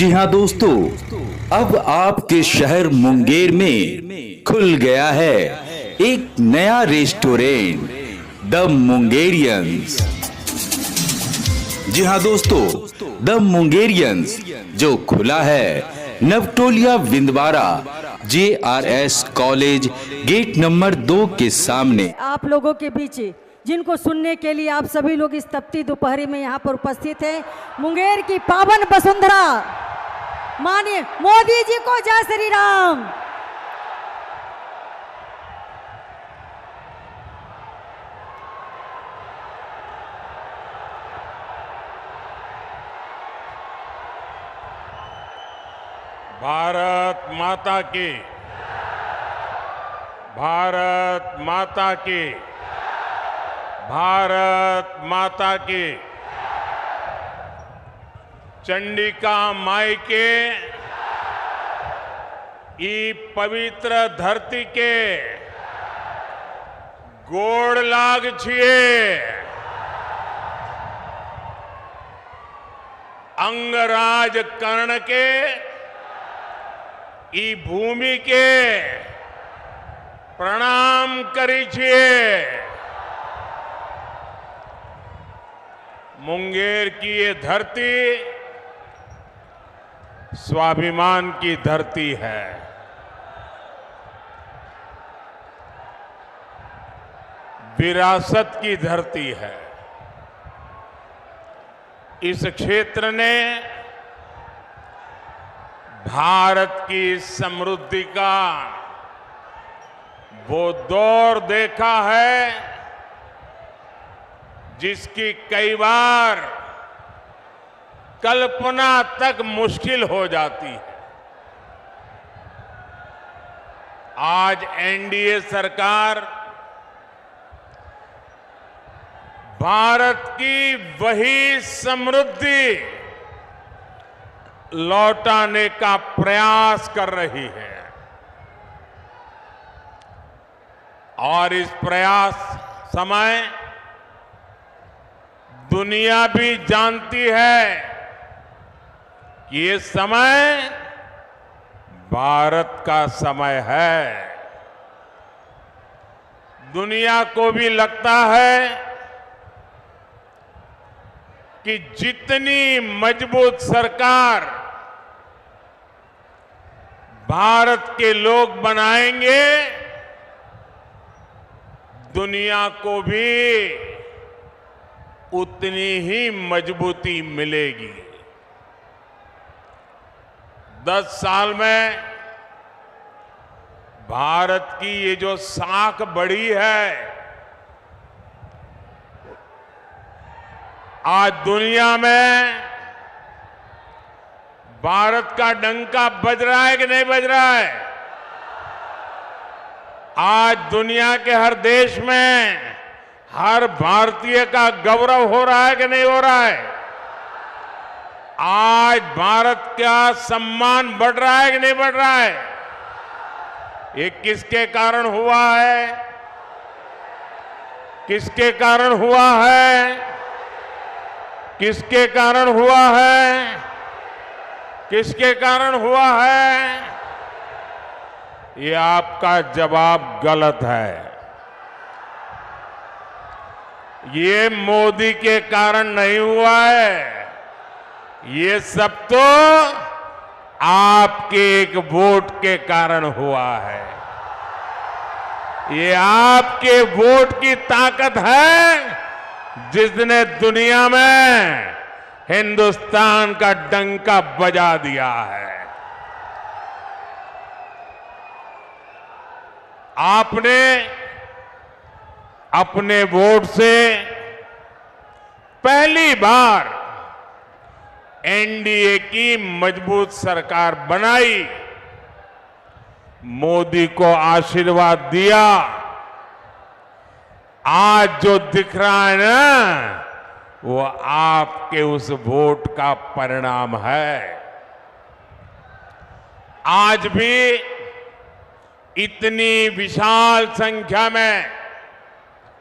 जी हाँ दोस्तों, अब आपके शहर मुंगेर में खुल गया है एक नया रेस्टोरेंट, द मुंगेरियंस। जी हाँ दोस्तों, द मुंगेरियंस जो खुला है Navtolia Vindwara JRS college gate number 2 के सामने। आप लोगों के बीच जिनको सुनने के लिए आप सभी लोग इस तपती दोपहरी में यहाँ पर उपस्थित हैं, मुंगेर की पावन वसुंधरा माननीय मोदी जी को जय श्री राम। भारत माता की, भारत माता की, भारत माता की। चंडिका माई के ई पवित्र धरती के गोड़ लाग छिए। अंगराज कर्ण के ई भूमि के प्रणाम करी छिए। मुंगेर की ये धरती स्वाभिमान की धरती है। विरासत की धरती है। इस क्षेत्र ने भारत की समृद्धि का वो दौर देखा है जिसकी कई बार कल्पना तक मुश्किल हो जाती है। आज एनडीए सरकार भारत की वही समृद्धि लौटाने का प्रयास कर रही है और इस प्रयास समय दुनिया भी जानती है कि ये समय भारत का समय है। दुनिया को भी लगता है कि जितनी मजबूत सरकार भारत के लोग बनाएंगे, दुनिया को भी उतनी ही मजबूती मिलेगी। 10 साल में भारत की ये जो साख बढ़ी है, आज दुनिया में भारत का डंका बज रहा है कि नहीं बज रहा है? आज दुनिया के हर देश में हर भारतीय का गौरव हो रहा है कि नहीं हो रहा है? आज भारत का सम्मान बढ़ रहा है कि नहीं बढ़ रहा है? ये किसके कारण हुआ है? किसके कारण हुआ है? किसके कारण हुआ है? किसके कारण हुआ है? ये आपका जवाब गलत है। ये मोदी के कारण नहीं हुआ है। ये सब तो आपके एक वोट के कारण हुआ है। ये आपके वोट की ताकत है जिसने दुनिया में हिंदुस्तान का डंका बजा दिया है। आपने अपने वोट से पहली बार एनडीए की मजबूत सरकार बनाई, मोदी को आशीर्वाद दिया। आज जो दिख रहा है ना, वो आपके उस वोट का परिणाम है। आज भी इतनी विशाल संख्या में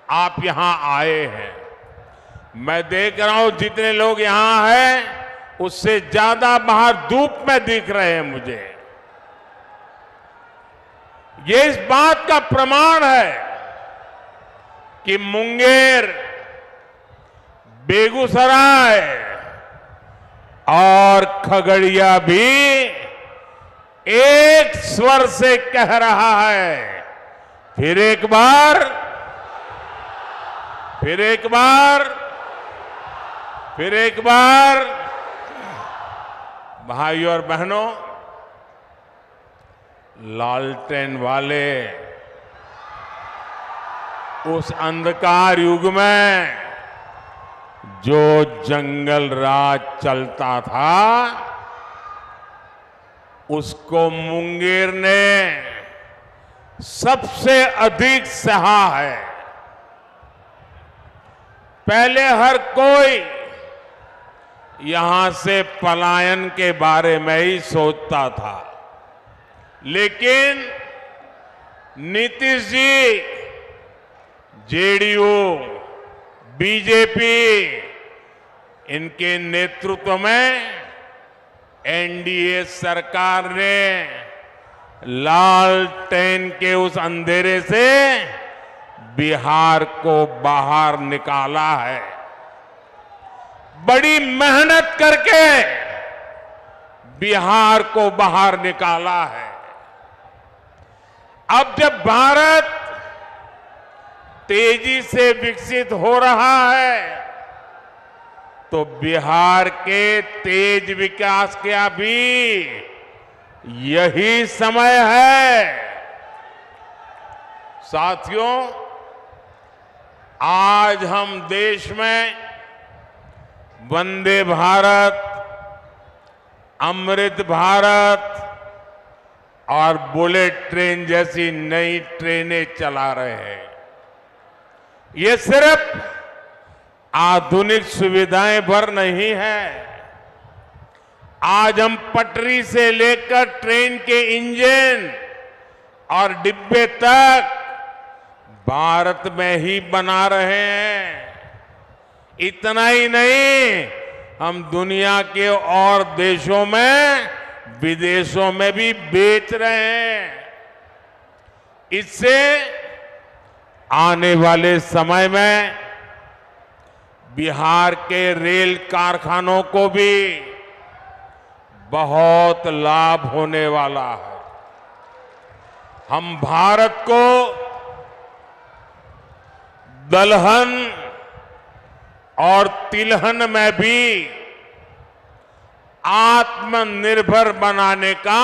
आप यहां आए हैं। मैं देख रहा हूं जितने लोग यहां हैं उससे ज्यादा बाहर धूप में दिख रहे हैं मुझे। ये इस बात का प्रमाण है कि मुंगेर, बेगूसराय और खगड़िया भी एक स्वर से कह रहा है, फिर एक बार, फिर एक बार, फिर एक बार। भाइयों और बहनों, लालटेन वाले उस अंधकार युग में जो जंगल राज चलता था, उसको मुंगेर ने सबसे अधिक सहा है। पहले हर कोई यहां से पलायन के बारे में ही सोचता था, लेकिन नीतीश जी, जेडीयू, बीजेपी, इनके नेतृत्व में एनडीए सरकार ने लालटेन के उस अंधेरे से बिहार को बाहर निकाला है। बड़ी मेहनत करके बिहार को बाहर निकाला है। अब जब भारत तेजी से विकसित हो रहा है, तो बिहार के तेज विकास का भी यही समय है। साथियों, आज हम देश में वंदे भारत, अमृत भारत और बुलेट ट्रेन जैसी नई ट्रेनें चला रहे हैं। ये सिर्फ आधुनिक सुविधाएं भर नहीं है। आज हम पटरी से लेकर ट्रेन के इंजन और डिब्बे तक भारत में ही बना रहे हैं। इतना ही नहीं, हम दुनिया के और देशों में, विदेशों में भी बेच रहे हैं। इससे आने वाले समय में बिहार के रेल कारखानों को भी बहुत लाभ होने वाला है। हम भारत को दलहन और तिलहन में भी आत्मनिर्भर बनाने का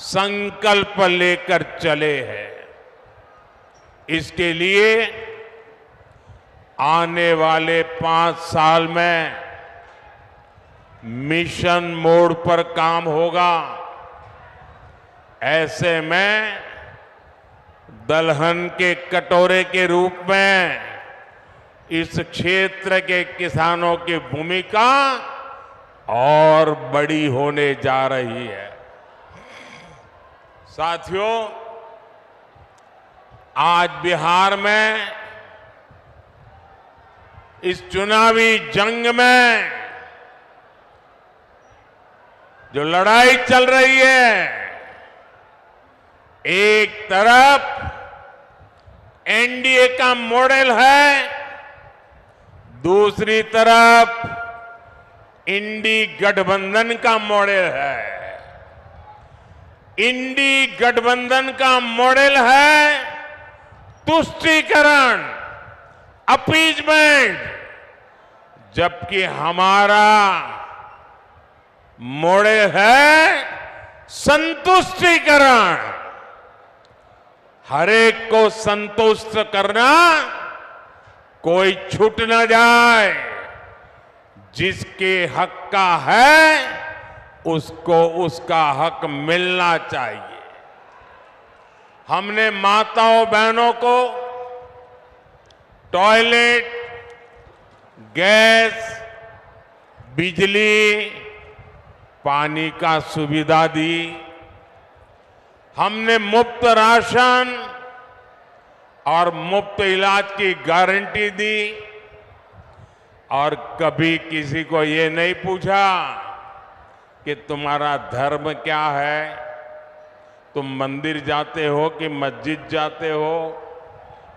संकल्प लेकर चले हैं। इसके लिए आने वाले 5 साल में मिशन मोड पर काम होगा। ऐसे में दलहन के कटोरे के रूप में इस क्षेत्र के किसानों की भूमिका और बड़ी होने जा रही है। साथियों, आज बिहार में इस चुनावी जंग में जो लड़ाई चल रही है, एक तरफ एनडीए का मॉडल है, दूसरी तरफ इंडी गठबंधन का मॉडल है। इंडी गठबंधन का मॉडल है तुष्टीकरण, अपीजमेंट, जबकि हमारा मॉडल है संतुष्टीकरण। हर एक को संतुष्ट करना, कोई छूट न जाए। जिसके हक का है उसको उसका हक मिलना चाहिए। हमने माताओं बहनों को टॉयलेट, गैस, बिजली, पानी का सुविधा दी। हमने मुफ्त राशन और मुफ्त इलाज की गारंटी दी। और कभी किसी को ये नहीं पूछा कि तुम्हारा धर्म क्या है, तुम मंदिर जाते हो कि मस्जिद जाते हो,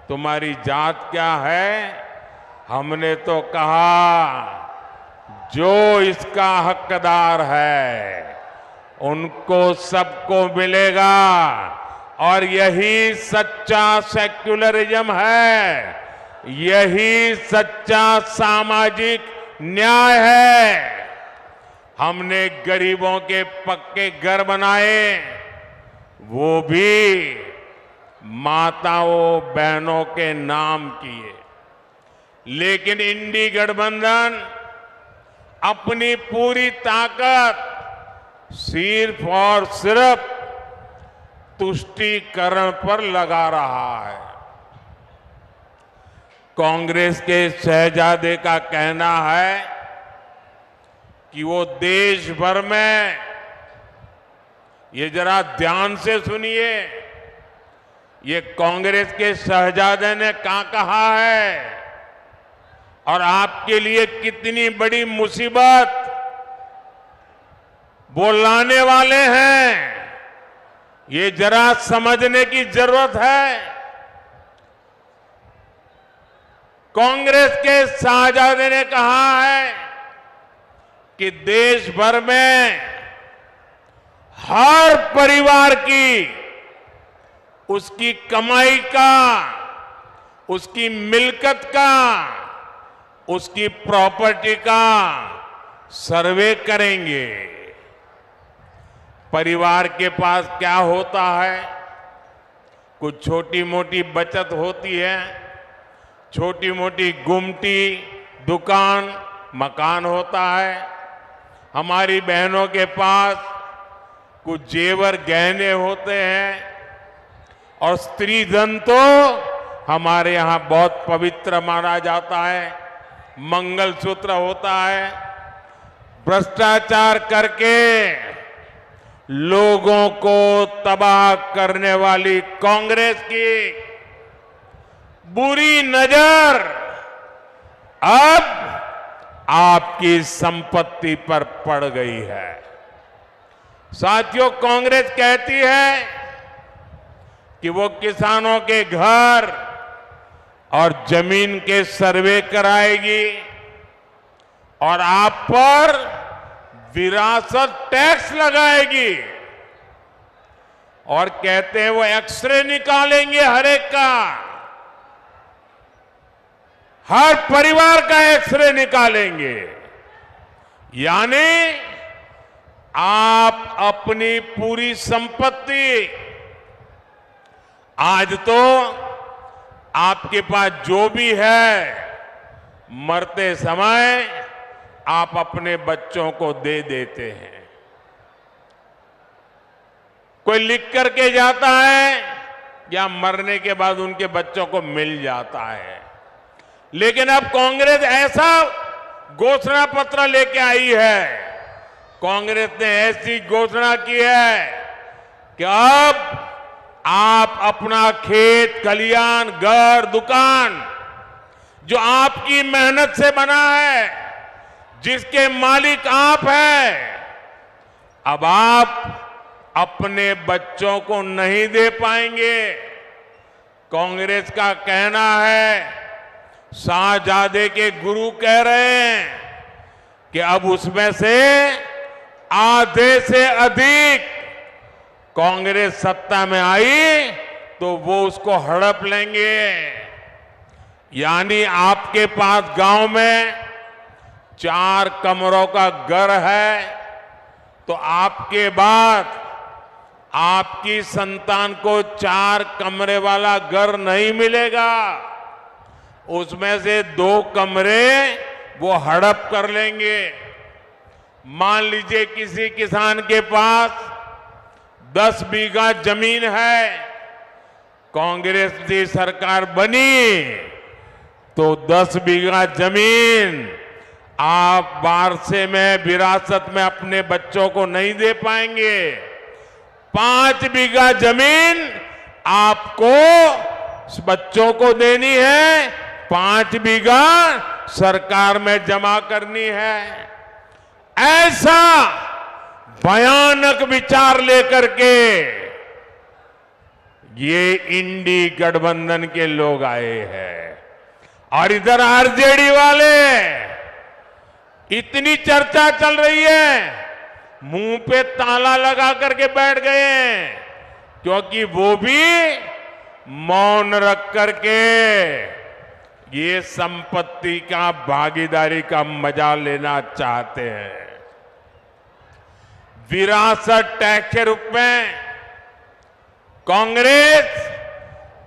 तुम्हारी जात क्या है। हमने तो कहा जो इसका हकदार है उनको सबको मिलेगा, और यही सच्चा सेक्युलरिज्म है, यही सच्चा सामाजिक न्याय है। हमने गरीबों के पक्के घर बनाए, वो भी माताओं बहनों के नाम किए। लेकिन इंडी गठबंधन अपनी पूरी ताकत सिर्फ और सिर्फ तुष्टीकरण पर लगा रहा है। कांग्रेस के शहजादे का कहना है कि वो देश भर में, ये जरा ध्यान से सुनिए, ये कांग्रेस के शहजादे ने क्या कहा है और आपके लिए कितनी बड़ी मुसीबत वो लाने वाले हैं, ये जरा समझने की जरूरत है। कांग्रेस के शहजादे ने कहा है कि देश भर में हर परिवार की उसकी कमाई का, उसकी मिल्कत का, उसकी प्रॉपर्टी का सर्वे करेंगे। परिवार के पास क्या होता है, कुछ छोटी मोटी बचत होती है, छोटी मोटी गुमटी, दुकान, मकान होता है। हमारी बहनों के पास कुछ जेवर गहने होते हैं, और स्त्री धन तो हमारे यहां बहुत पवित्र माना जाता है, मंगलसूत्र होता है। भ्रष्टाचार करके लोगों को तबाह करने वाली कांग्रेस की बुरी नजर अब आपकी संपत्ति पर पड़ गई है। साथियों, कांग्रेस कहती है कि वो किसानों के घर और जमीन के सर्वे कराएगी और आप पर विरासत टैक्स लगाएगी, और कहते हैं वो एक्सरे निकालेंगे हर एक का, हर परिवार का एक्सरे निकालेंगे। यानी आप अपनी पूरी संपत्ति, आज तो आपके पास जो भी है, मरते समय आप अपने बच्चों को दे देते हैं। कोई लिख करके जाता है या मरने के बाद उनके बच्चों को मिल जाता है। लेकिन अब कांग्रेस ऐसा घोषणा पत्र लेके आई है, कांग्रेस ने ऐसी घोषणा की है कि अब आप अपना खेत खलियान, घर, दुकान जो आपकी मेहनत से बना है, जिसके मालिक आप हैं, अब आप अपने बच्चों को नहीं दे पाएंगे। कांग्रेस का कहना है, शाहजादे के गुरु कह रहे हैं कि अब उसमें से आधे से अधिक कांग्रेस सत्ता में आई तो वो उसको हड़प लेंगे। यानी आपके पास गांव में 4 कमरों का घर है, तो आपके बाद आपकी संतान को 4 कमरे वाला घर नहीं मिलेगा, उसमें से 2 कमरे वो हड़प कर लेंगे। मान लीजिए किसी किसान के पास 10 बीघा जमीन है, कांग्रेस की सरकार बनी तो 10 बीघा जमीन आप वारसे में, विरासत में अपने बच्चों को नहीं दे पाएंगे। 5 बीघा जमीन आपको बच्चों को देनी है, 5 बीघा सरकार में जमा करनी है, ऐसा भयानक विचार लेकर के ये इंडी गठबंधन के लोग आए हैं। और इधर आरजेडी वाले, इतनी चर्चा चल रही है, मुंह पे ताला लगा करके बैठ गए हैं, क्योंकि वो भी मौन रख करके ये संपत्ति का भागीदारी का मजा लेना चाहते हैं। विरासत टैक्स के रूप में कांग्रेस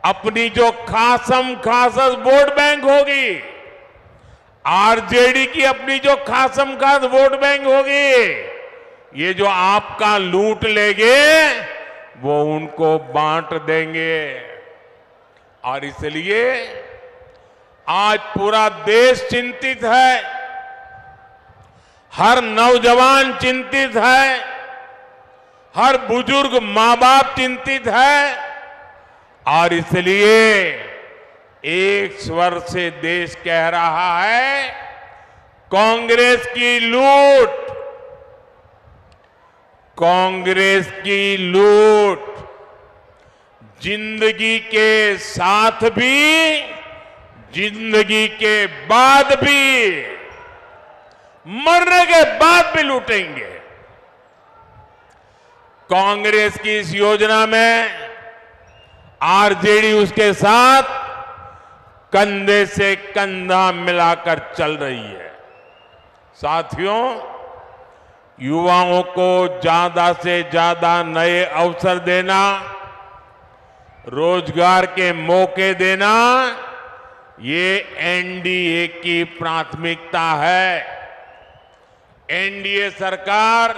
अपनी जो खासम खास वोट बैंक होगी, आरजेडी की अपनी जो खासम खास वोट बैंक होगी, ये जो आपका लूट लेंगे वो उनको बांट देंगे। और इसलिए आज पूरा देश चिंतित है, हर नौजवान चिंतित है, हर बुजुर्ग मां बाप चिंतित है। और इसलिए एक स्वर से देश कह रहा है, कांग्रेस की लूट, कांग्रेस की लूट जिंदगी के साथ भी, जिंदगी के बाद भी, मरने के बाद भी लूटेंगे। कांग्रेस की इस योजना में आरजेडी उसके साथ कंधे से कंधा मिलाकर चल रही है। साथियों, युवाओं को ज्यादा से ज्यादा नए अवसर देना, रोजगार के मौके देना, ये एनडीए की प्राथमिकता है। एनडीए सरकार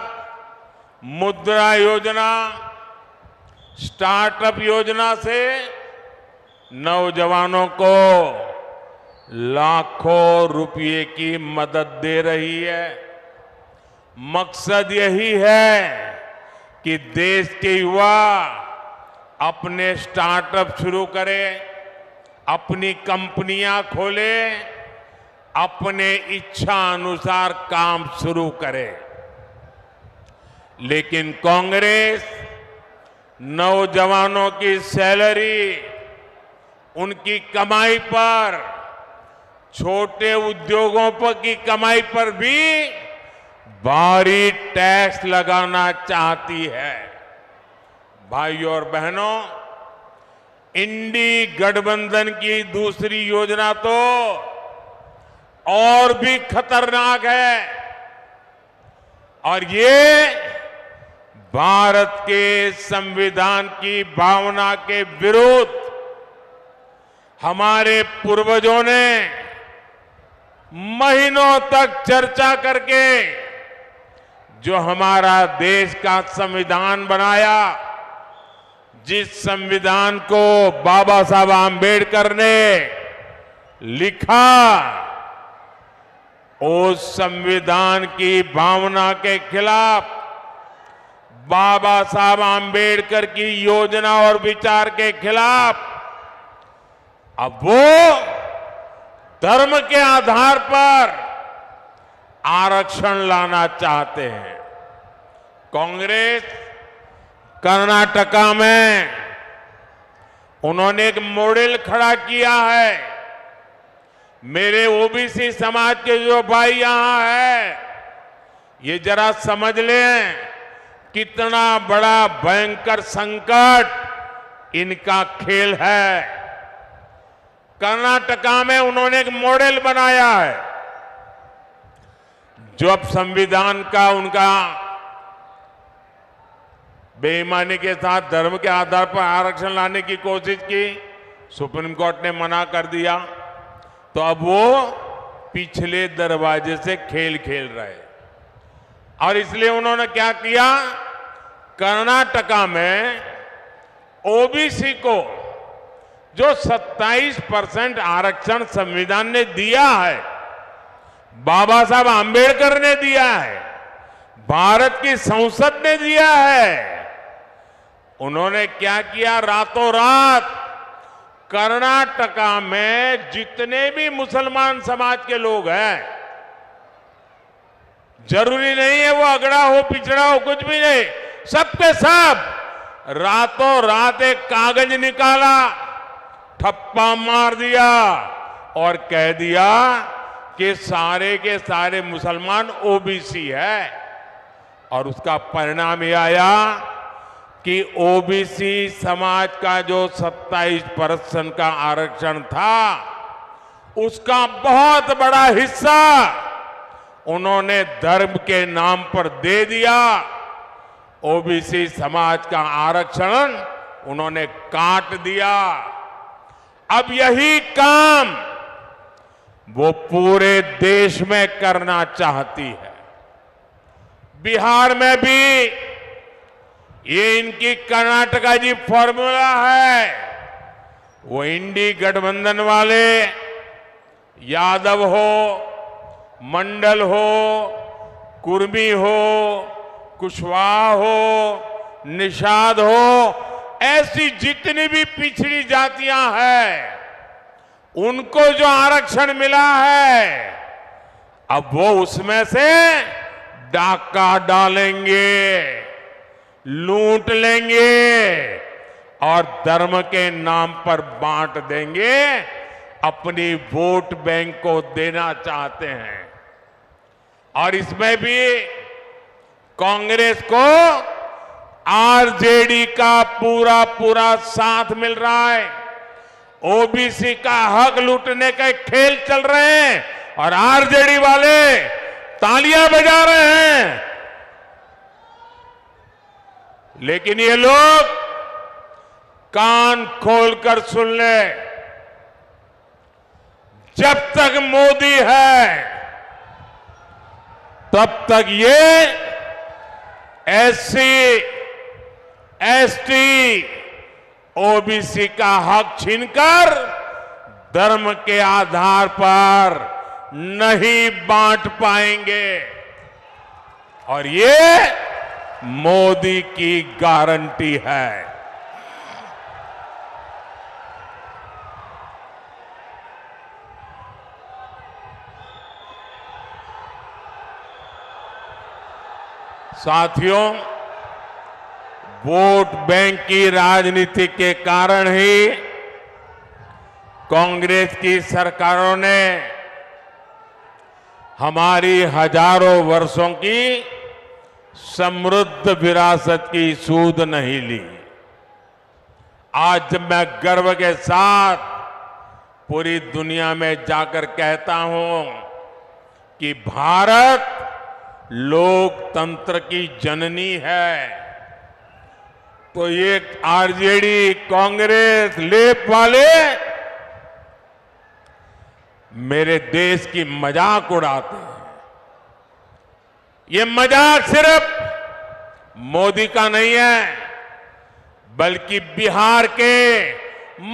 मुद्रा योजना, स्टार्टअप योजना से नौजवानों को लाखों रुपए की मदद दे रही है। मकसद यही है कि देश के युवा अपने स्टार्टअप शुरू करें, अपनी कंपनियां खोलें, अपने इच्छा अनुसार काम शुरू करें। लेकिन कांग्रेस नौजवानों की सैलरी, उनकी कमाई पर, छोटे उद्योगों पर की कमाई पर भी भारी टैक्स लगाना चाहती है। भाइयों और बहनों, इंडी गठबंधन की दूसरी योजना तो और भी खतरनाक है, और ये भारत के संविधान की भावना के विरुद्ध हमारे पूर्वजों ने महीनों तक चर्चा करके जो हमारा देश का संविधान बनाया, जिस संविधान को बाबा साहब आम्बेडकर ने लिखा, उस संविधान की भावना के खिलाफ, बाबा साहब आम्बेडकर की योजना और विचार के खिलाफ अब वो धर्म के आधार पर आरक्षण लाना चाहते हैं। कांग्रेस कर्नाटका में उन्होंने एक मॉडल खड़ा किया है। मेरे ओबीसी समाज के जो भाई यहां है, ये जरा समझ लें कितना बड़ा भयंकर संकट इनका खेल है। कर्नाटका में उन्होंने एक मॉडल बनाया है। जो अब संविधान का उनका बेईमानी के साथ धर्म के आधार पर आरक्षण लाने की कोशिश की, सुप्रीम कोर्ट ने मना कर दिया, तो अब वो पिछले दरवाजे से खेल खेल रहे। और इसलिए उन्होंने क्या किया, कर्नाटका में ओबीसी को जो 27% आरक्षण संविधान ने दिया है, बाबा साहब आम्बेडकर ने दिया है, भारत की संसद ने दिया है, उन्होंने क्या किया, रातों रात कर्नाटका में जितने भी मुसलमान समाज के लोग हैं, जरूरी नहीं है वो अगड़ा हो पिछड़ा हो, कुछ भी नहीं, सबके सब रातों रात एक कागज निकाला, ठप्पा मार दिया और कह दिया कि सारे के सारे मुसलमान ओबीसी है। और उसका परिणाम यह आया कि ओबीसी समाज का जो 27% का आरक्षण था, उसका बहुत बड़ा हिस्सा उन्होंने धर्म के नाम पर दे दिया। ओबीसी समाज का आरक्षण उन्होंने काट दिया। अब यही काम वो पूरे देश में करना चाहती है। बिहार में भी ये इनकी कर्नाटका जी फॉर्मूला है। वो इंडी गठबंधन वाले, यादव हो, मंडल हो, कुर्मी हो, कुशवाहा हो, निषाद हो, ऐसी जितनी भी पिछड़ी जातियां हैं, उनको जो आरक्षण मिला है, अब वो उसमें से डाका डालेंगे, लूट लेंगे और धर्म के नाम पर बांट देंगे, अपनी वोट बैंक को देना चाहते हैं। और इसमें भी कांग्रेस को आरजेडी का पूरा पूरा साथ मिल रहा है। ओबीसी का हक लूटने के खेल चल रहे हैं और आरजेडी वाले तालियां बजा रहे हैं। लेकिन ये लोग कान खोलकर सुन ले, जब तक मोदी है तब तक ये एससी, एसटी, ओबीसी का हक छीनकर धर्म के आधार पर नहीं बांट पाएंगे। और ये मोदी की गारंटी है। साथियों, वोट बैंक की राजनीति के कारण ही कांग्रेस की सरकारों ने हमारी हजारों वर्षों की समृद्ध विरासत की सूध नहीं ली। आज जब मैं गर्व के साथ पूरी दुनिया में जाकर कहता हूं कि भारत लोकतंत्र की जननी है, तो ये आरजेडी, कांग्रेस, लेप वाले मेरे देश की मजाक उड़ाते हैं। ये मजाक सिर्फ मोदी का नहीं है, बल्कि बिहार के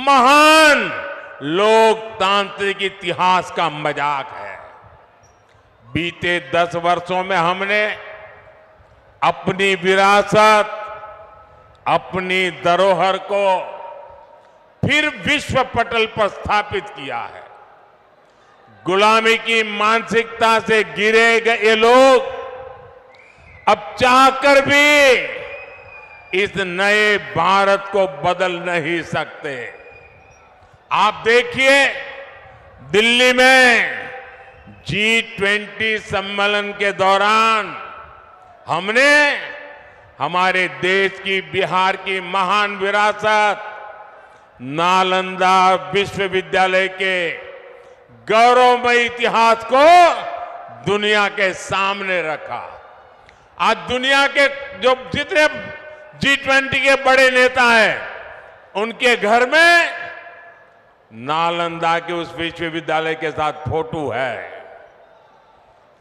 महान लोकतांत्रिक इतिहास का मजाक है। बीते 10 वर्षों में हमने अपनी विरासत, अपनी धरोहर को फिर विश्व पटल पर स्थापित किया है। गुलामी की मानसिकता से घिरे गए लोग अब चाहकर भी इस नए भारत को बदल नहीं सकते। आप देखिए, दिल्ली में G20 सम्मेलन के दौरान हमने हमारे देश की, बिहार की महान विरासत, नालंदा विश्वविद्यालय के गौरवमय इतिहास को दुनिया के सामने रखा। आज दुनिया के जो जितने G20 के बड़े नेता हैं, उनके घर में नालंदा के उस विश्वविद्यालय के साथ फोटो है।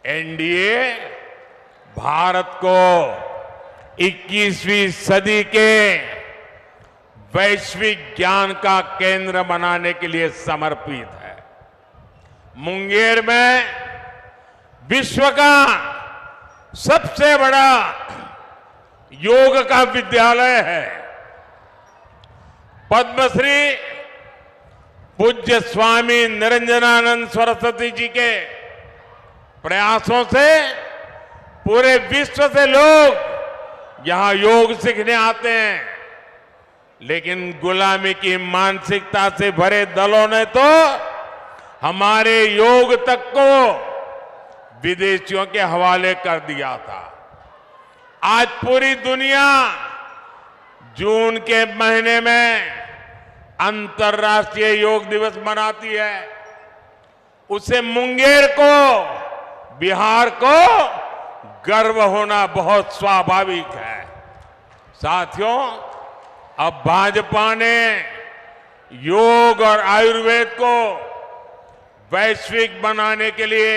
एनडीए भारत को 21वीं सदी के वैश्विक ज्ञान का केंद्र बनाने के लिए समर्पित है। मुंगेर में विश्व का सबसे बड़ा योग का विद्यालय है। पद्मश्री पूज्य स्वामी निरंजनानंद सरस्वती जी के प्रयासों से पूरे विश्व से लोग यहां योग सीखने आते हैं, लेकिन गुलामी की मानसिकता से भरे दलों ने तो हमारे योग तक को विदेशियों के हवाले कर दिया था। आज पूरी दुनिया जून के महीने में अंतर्राष्ट्रीय योग दिवस मनाती है। उसे मुंगेर को, बिहार को गर्व होना बहुत स्वाभाविक है। साथियों, अब भाजपा ने योग और आयुर्वेद को वैश्विक बनाने के लिए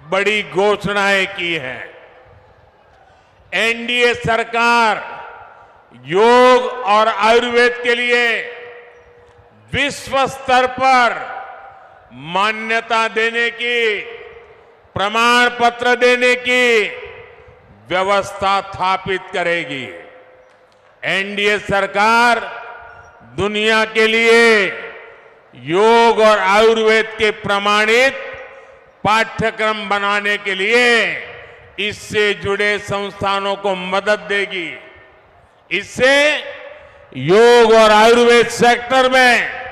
बड़ी घोषणाएं की हैं। एनडीए सरकार योग और आयुर्वेद के लिए विश्व स्तर पर मान्यता देने की, प्रमाण पत्र देने की व्यवस्था स्थापित करेगी। एनडीए सरकार दुनिया के लिए योग और आयुर्वेद के प्रमाणित पाठ्यक्रम बनाने के लिए इससे जुड़े संस्थानों को मदद देगी। इससे योग और आयुर्वेद सेक्टर में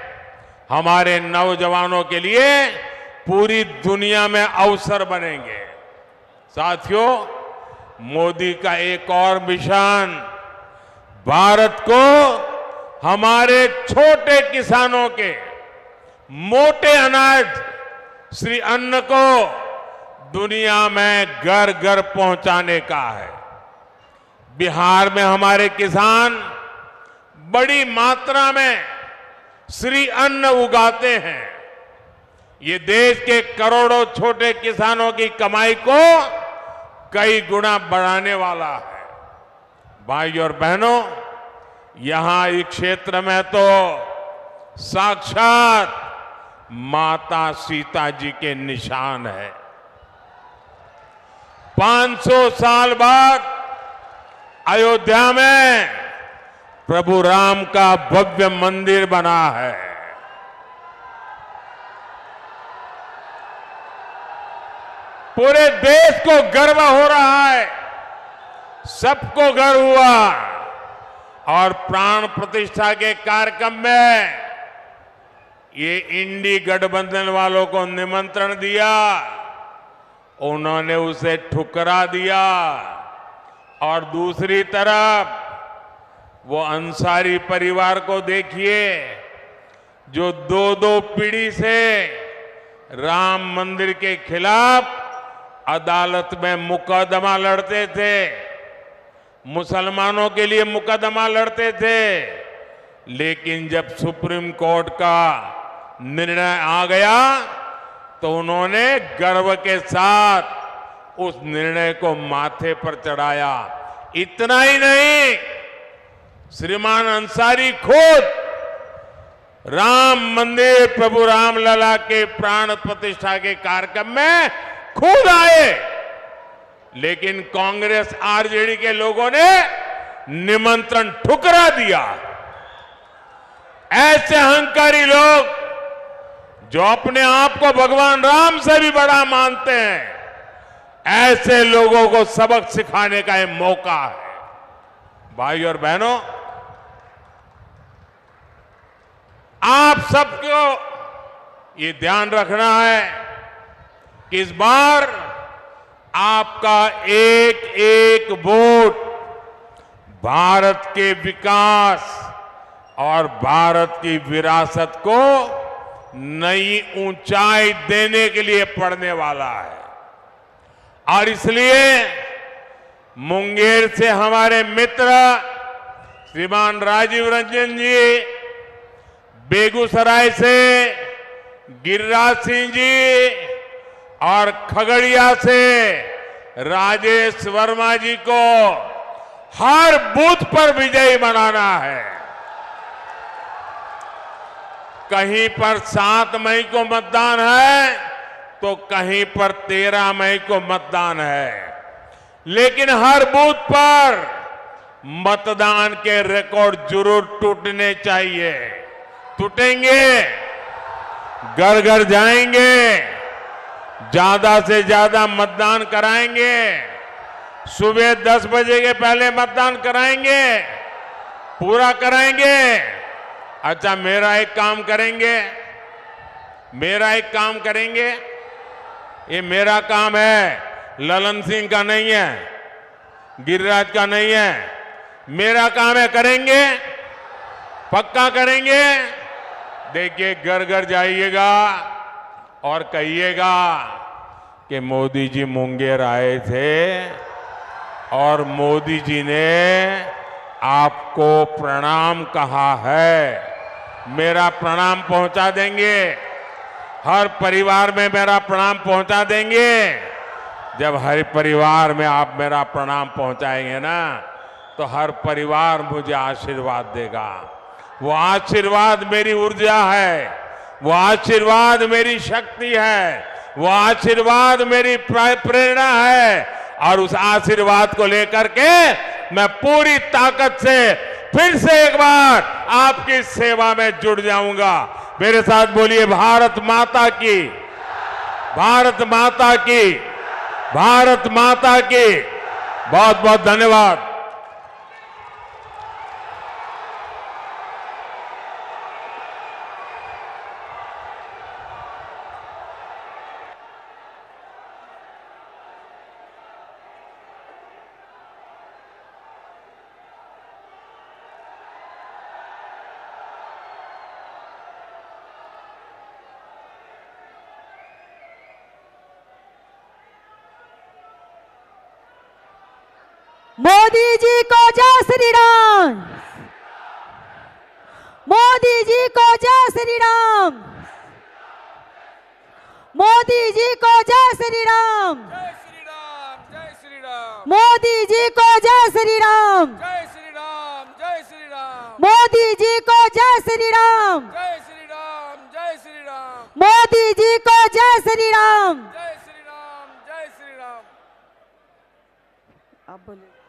हमारे नौजवानों के लिए पूरी दुनिया में अवसर बनेंगे। साथियों, मोदी का एक और मिशन भारत को हमारे छोटे किसानों के मोटे अनाज श्री अन्न को दुनिया में घर घर पहुंचाने का है। बिहार में हमारे किसान बड़ी मात्रा में श्री अन्न उगाते हैं। ये देश के करोड़ों छोटे किसानों की कमाई को कई गुना बढ़ाने वाला है। भाई और बहनों, यहां इस क्षेत्र में तो साक्षात माता सीता जी के निशान है। 500 साल बाद अयोध्या में प्रभु राम का भव्य मंदिर बना है। पूरे देश को गर्व हो रहा है, सबको गर्व हुआ। और प्राण प्रतिष्ठा के कार्यक्रम में ये इंडी गठबंधन वालों को निमंत्रण दिया, उन्होंने उसे ठुकरा दिया। और दूसरी तरफ वो अंसारी परिवार को देखिए, जो दो पीढ़ी से राम मंदिर के खिलाफ अदालत में मुकदमा लड़ते थे, मुसलमानों के लिए मुकदमा लड़ते थे। लेकिन जब सुप्रीम कोर्ट का निर्णय आ गया तो उन्होंने गर्व के साथ उस निर्णय को माथे पर चढ़ाया। इतना ही नहीं, श्रीमान अंसारी खुद राम मंदिर प्रभु रामलला के प्राण प्रतिष्ठा के कार्यक्रम में खुद आए, लेकिन कांग्रेस आरजेडी के लोगों ने निमंत्रण ठुकरा दिया। ऐसे अहंकारी लोग जो अपने आप को भगवान राम से भी बड़ा मानते हैं, ऐसे लोगों को सबक सिखाने का यह मौका है। भाई और बहनों, आप सबको ये ध्यान रखना है कि इस बार आपका एक एक वोट भारत के विकास और भारत की विरासत को नई ऊंचाई देने के लिए पड़ने वाला है। और इसलिए मुंगेर से हमारे मित्र श्रीमान राजीव रंजन जी, बेगूसराय से गिरिराज सिंह जी और खगड़िया से राजेश वर्मा जी को हर बूथ पर विजयी बनाना है। कहीं पर 7 मई को मतदान है तो कहीं पर 13 मई को मतदान है, लेकिन हर बूथ पर मतदान के रिकॉर्ड जरूर टूटने चाहिए। जुटेंगे, घर घर जाएंगे, ज्यादा से ज्यादा मतदान कराएंगे, सुबह 10 बजे के पहले मतदान कराएंगे, पूरा कराएंगे। अच्छा, मेरा एक काम करेंगे, ये मेरा काम है, ललन सिंह का नहीं है, गिरिराज का नहीं है, मेरा काम है, करेंगे, पक्का करेंगे। देखिए, घर घर जाइएगा और कहिएगा कि मोदी जी मुंगेर आए थे और मोदी जी ने आपको प्रणाम कहा है। मेरा प्रणाम पहुंचा देंगे, हर परिवार में मेरा प्रणाम पहुंचा देंगे। जब हर परिवार में आप मेरा प्रणाम पहुंचाएंगे ना, तो हर परिवार मुझे आशीर्वाद देगा। वो आशीर्वाद मेरी ऊर्जा है, वो आशीर्वाद मेरी शक्ति है, वो आशीर्वाद मेरी प्रेरणा है। और उस आशीर्वाद को लेकर के मैं पूरी ताकत से फिर से एक बार आपकी सेवा में जुड़ जाऊंगा। मेरे साथ बोलिए, भारत माता की, भारत माता की, भारत माता की। बहुत बहुत धन्यवाद। मोदी जी को जय श्री राम, मोदी जी को जय श्री राम, मोदी जी को जय श्री राम, जय श्री राम, जय श्री राम, मोदी जी को जय श्री राम, जय श्री राम, जय श्री राम, मोदी जी को जय श्री राम, जय श्री राम, जय श्री राम, मोदी जी को जय श्री राम। जय श्री राम, जय श्री राम। आप बोलिए।